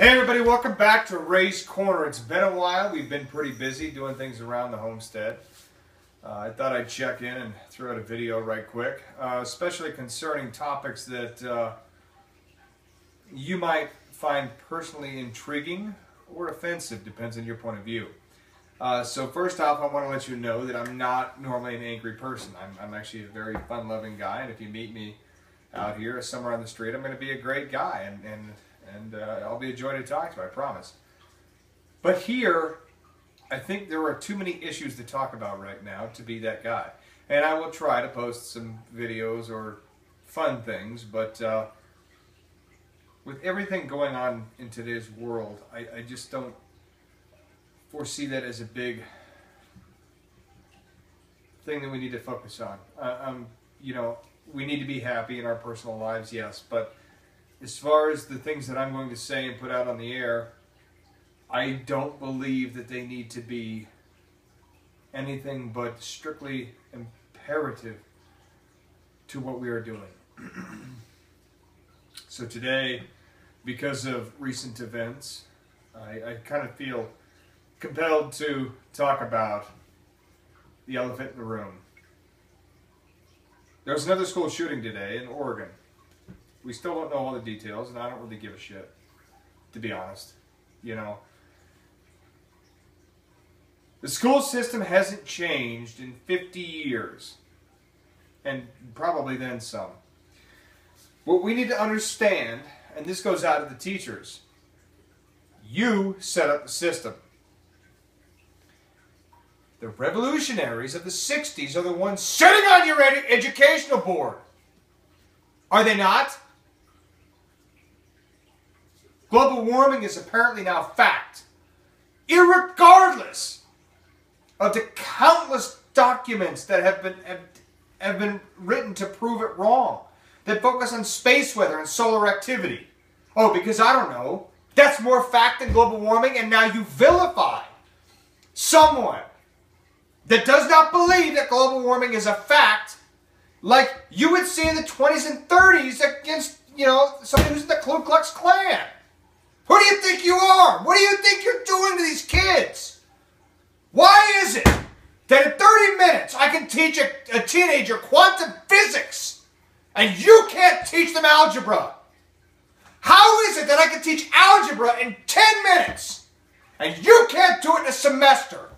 Hey everybody, welcome back to Ray's Corner. It's been a while. We've been pretty busy doing things around the homestead. I thought I'd check in and throw out a video right quick, especially concerning topics that you might find personally intriguing or offensive, depends on your point of view. So first off, I want to let you know that I'm not normally an angry person. I'm actually a very fun-loving guy, and if you meet me out here somewhere on the street, I'm going to be a great guy, and I'll be a joy to talk to, I promise. But here, I think there are too many issues to talk about right now to be that guy. And I will try to post some videos or fun things, but with everything going on in today's world, I just don't foresee that as a big thing that we need to focus on. You know, we need to be happy in our personal lives, yes, but as far as the things that I'm going to say and put out on the air, I don't believe that they need to be anything but strictly imperative to what we are doing. So today, because of recent events, I kind of feel compelled to talk about the elephant in the room. There was another school shooting today in Oregon. We still don't know all the details, and I don't really give a shit, to be honest. You know, the school system hasn't changed in 50 years, and probably then some. What we need to understand, and this goes out to the teachers, you set up the system. The revolutionaries of the 60s are the ones sitting on your educational board. Are they not? Global warming is apparently now fact, irregardless of the countless documents that have been written to prove it wrong, that focus on space weather and solar activity. Oh, because I don't know, that's more fact than global warming, and now you vilify someone that does not believe that global warming is a fact, like you would see in the 20s and 30s against, you know, somebody who's in the Ku Klux Klan. Who do you think you are? What do you think you're doing to these kids? Why is it that in 30 minutes I can teach a teenager quantum physics and you can't teach them algebra? How is it that I can teach algebra in 10 minutes and you can't do it in a semester?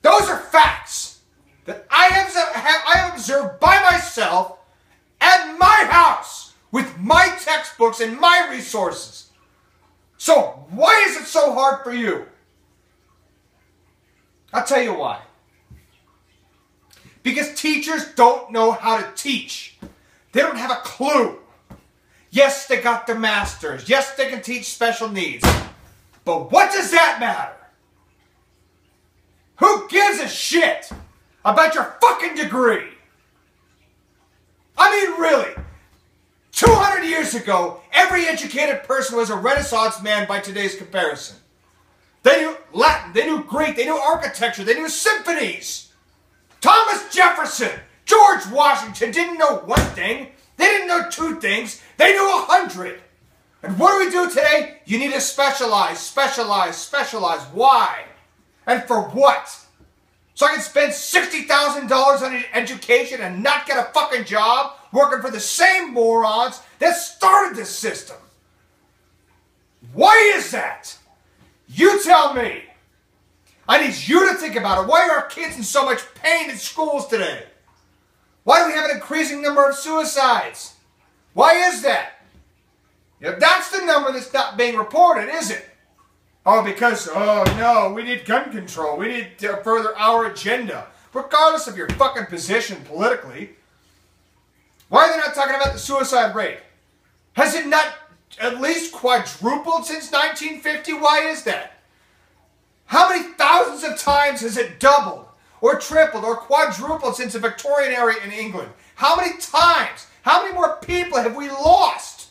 Those are facts that I have observed by myself at my house with my textbooks and my resources. So why is it so hard for you? I'll tell you why. Because teachers don't know how to teach. They don't have a clue. Yes, they got their masters. Yes, they can teach special needs. But what does that matter? Who gives a shit about your fucking degree? I mean, really. 200 years ago, every educated person was a Renaissance man by today's comparison. They knew Latin, they knew Greek, they knew architecture, they knew symphonies. Thomas Jefferson, George Washington didn't know one thing. They didn't know two things. They knew 100. And what do we do today? You need to specialize, specialize, specialize. Why? And for what? So I can spend $60,000 on education and not get a fucking job working for the same morons that started this system. Why is that? You tell me. I need you to think about it. Why are our kids in so much pain in schools today? Why do we have an increasing number of suicides? Why is that? If that's the number that's not being reported, is it? Oh, because, oh no, we need gun control. We need to further our agenda. Regardless of your fucking position politically. Why are they not talking about the suicide rate? Has it not at least quadrupled since 1950? Why is that? How many thousands of times has it doubled or tripled or quadrupled since the Victorian era in England? How many times? How many more people have we lost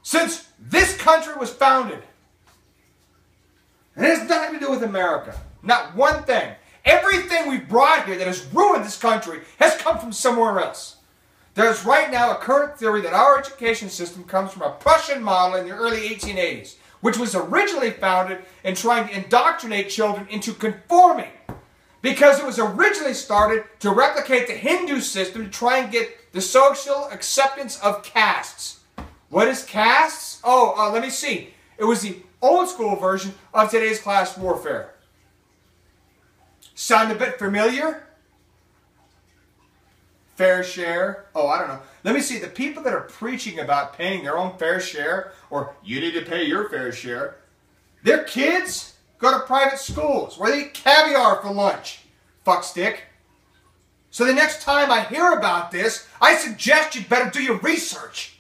since this country was founded? And it has nothing to do with America. Not one thing. Everything we've brought here that has ruined this country has come from somewhere else. There's right now a current theory that our education system comes from a Prussian model in the early 1880s, which was originally founded in trying to indoctrinate children into conforming, because it was originally started to replicate the Hindu system to try and get the social acceptance of castes. What is castes? Let me see. It was the old school version of today's class warfare. Sound a bit familiar? Fair share? I don't know. Let me see. The people that are preaching about paying their own fair share, or you need to pay your fair share, their kids go to private schools where they eat caviar for lunch. Fuckstick. So the next time I hear about this, I suggest you'd better do your research.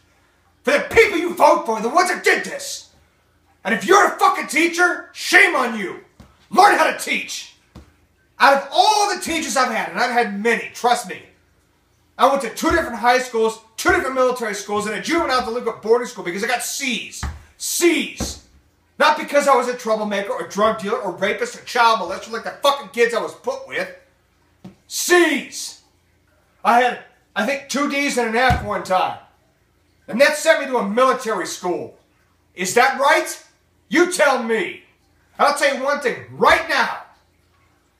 For the people you vote for, the ones that did this. And if you're a fucking teacher, shame on you. Learn how to teach. Out of all the teachers I've had, and I've had many, trust me, I went to 2 different high schools, 2 different military schools, and a juvenile delinquent boarding school because I got C's. C's. Not because I was a troublemaker or drug dealer or rapist or child molester like the fucking kids I was put with. C's. I had, I think, 2 D's and an F one time. And that sent me to a military school. Is that right? You tell me. I'll tell you one thing right now.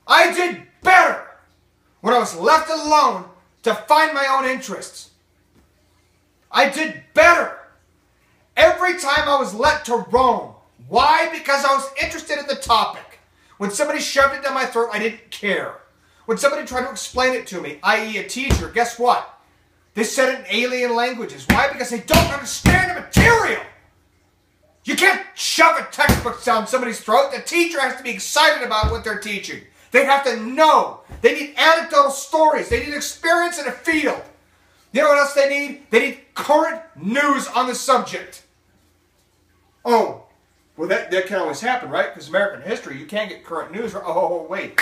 I did better when I was left alone to find my own interests. I did better every time I was let to roam. Why? Because I was interested in the topic. When somebody shoved it down my throat, I didn't care. When somebody tried to explain it to me, i.e. a teacher, guess what? They said it in alien languages. Why? Because they don't understand the material. You can't shove a textbook down somebody's throat. The teacher has to be excited about what they're teaching. They have to know. They need anecdotal stories. They need experience in a field. You know what else they need? They need current news on the subject. Oh, well that can always happen, right? Because American history, you can't get current news. Oh, wait.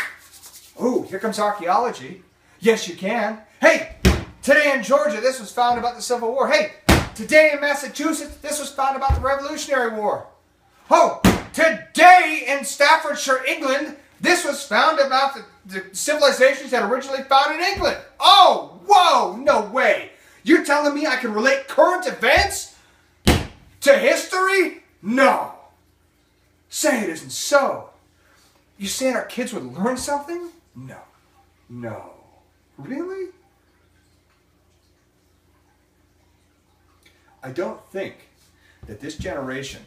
Oh, here comes archaeology. Yes, you can. Hey, today in Georgia, this was found about the Civil War. Hey, today in Massachusetts, this was found about the Revolutionary War. Oh, today in Staffordshire, England, this was found about the civilizations that originally found in England. Oh, whoa, no way. You're telling me I can relate current events to history? No. Say it isn't so. You saying our kids would learn something? No. No. Really? I don't think that this generation,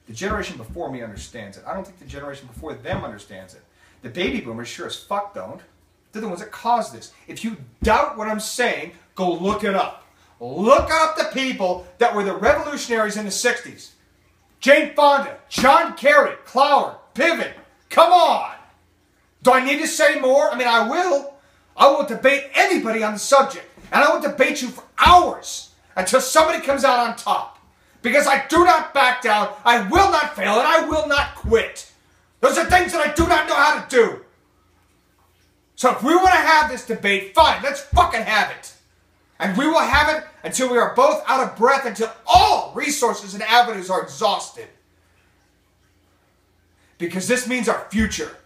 the generation before me, understands it. I don't think the generation before them understands it. The baby boomers sure as fuck don't. They're the ones that caused this. If you doubt what I'm saying, go look it up. Look up the people that were the revolutionaries in the 60s. Jane Fonda, John Kerry, Clower, Piven. Come on! Do I need to say more? I mean, I will. I will debate anybody on the subject. And I will debate you for hours until somebody comes out on top. Because I do not back down, I will not fail, and I will not quit. Those are things that I do not know how to do. So if we want to have this debate, fine, let's fucking have it. And we will have it until we are both out of breath, until all resources and avenues are exhausted. Because this means our future.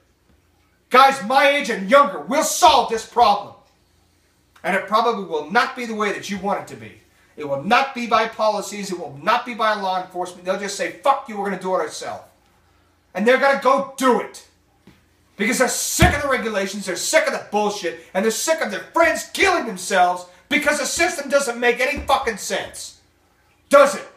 Guys my age and younger will solve this problem. And it probably will not be the way that you want it to be. It will not be by policies. It will not be by law enforcement. They'll just say, fuck you, we're going to do it ourselves. And they're going to go do it. Because they're sick of the regulations, they're sick of the bullshit, and they're sick of their friends killing themselves because the system doesn't make any fucking sense. Does it?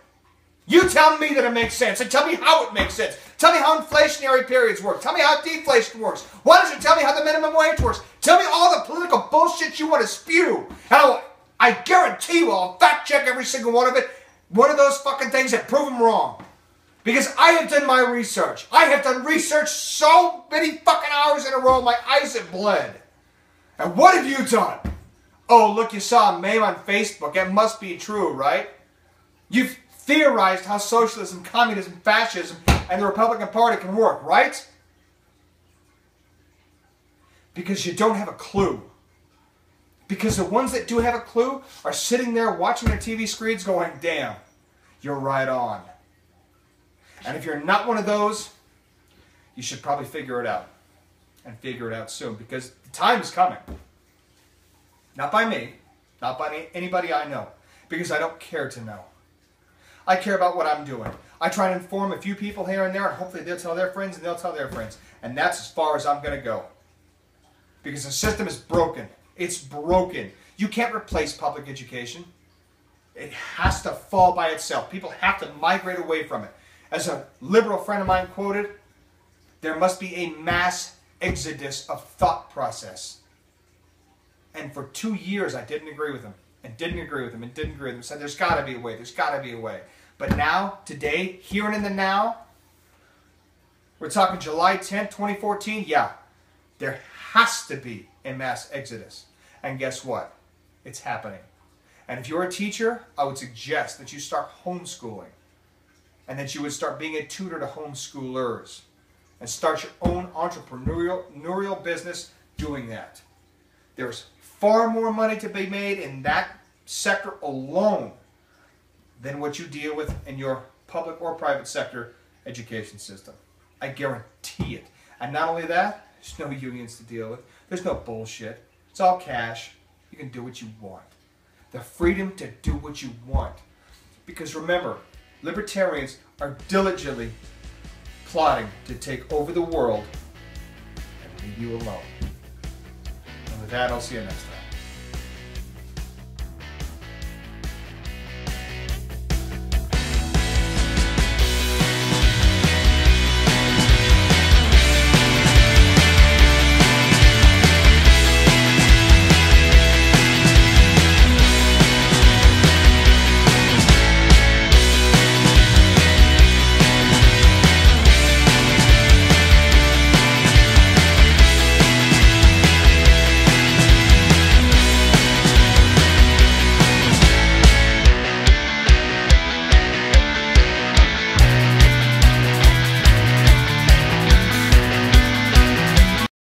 You tell me that it makes sense, and tell me how it makes sense. Tell me how inflationary periods work. Tell me how deflation works. Why doesn't it tell me how the minimum wage works? Tell me all the political bullshit you want to spew. And I guarantee you I'll fact check every single one of it. One of those fucking things and prove them wrong. Because I have done my research. I have done research so many fucking hours in a row, my eyes have bled. And what have you done? Oh, look, you saw a meme on Facebook. It must be true, right? You've theorized how socialism, communism, fascism, and the Republican Party can work, right? Because you don't have a clue. Because the ones that do have a clue are sitting there watching their TV screens going, damn, you're right on. And if you're not one of those, you should probably figure it out. And figure it out soon. Because the time is coming. Not by me. Not by anybody I know. Because I don't care to know. I care about what I'm doing. I try to inform a few people here and there, and hopefully they'll tell their friends, and they'll tell their friends. And that's as far as I'm going to go. Because the system is broken. It's broken. You can't replace public education. It has to fall by itself. People have to migrate away from it. As a liberal friend of mine quoted, there must be a mass exodus of thought process. And for 2 years I didn't agree with him. And didn't agree with him. And didn't agree with him. Said there's got to be a way. There's got to be a way. But now, today, here and in the now, we're talking July 10th, 2014. Yeah, there has to be a mass exodus. And guess what? It's happening. And if you're a teacher, I would suggest that you start homeschooling. And that you would start being a tutor to homeschoolers. And start your own entrepreneurial business doing that. There's far more money to be made in that sector alone than what you deal with in your public or private sector education system. I guarantee it. And not only that, there's no unions to deal with. There's no bullshit. It's all cash. You can do what you want. The freedom to do what you want. Because remember, libertarians are diligently plotting to take over the world and leave you alone. And with that, I'll see you next time.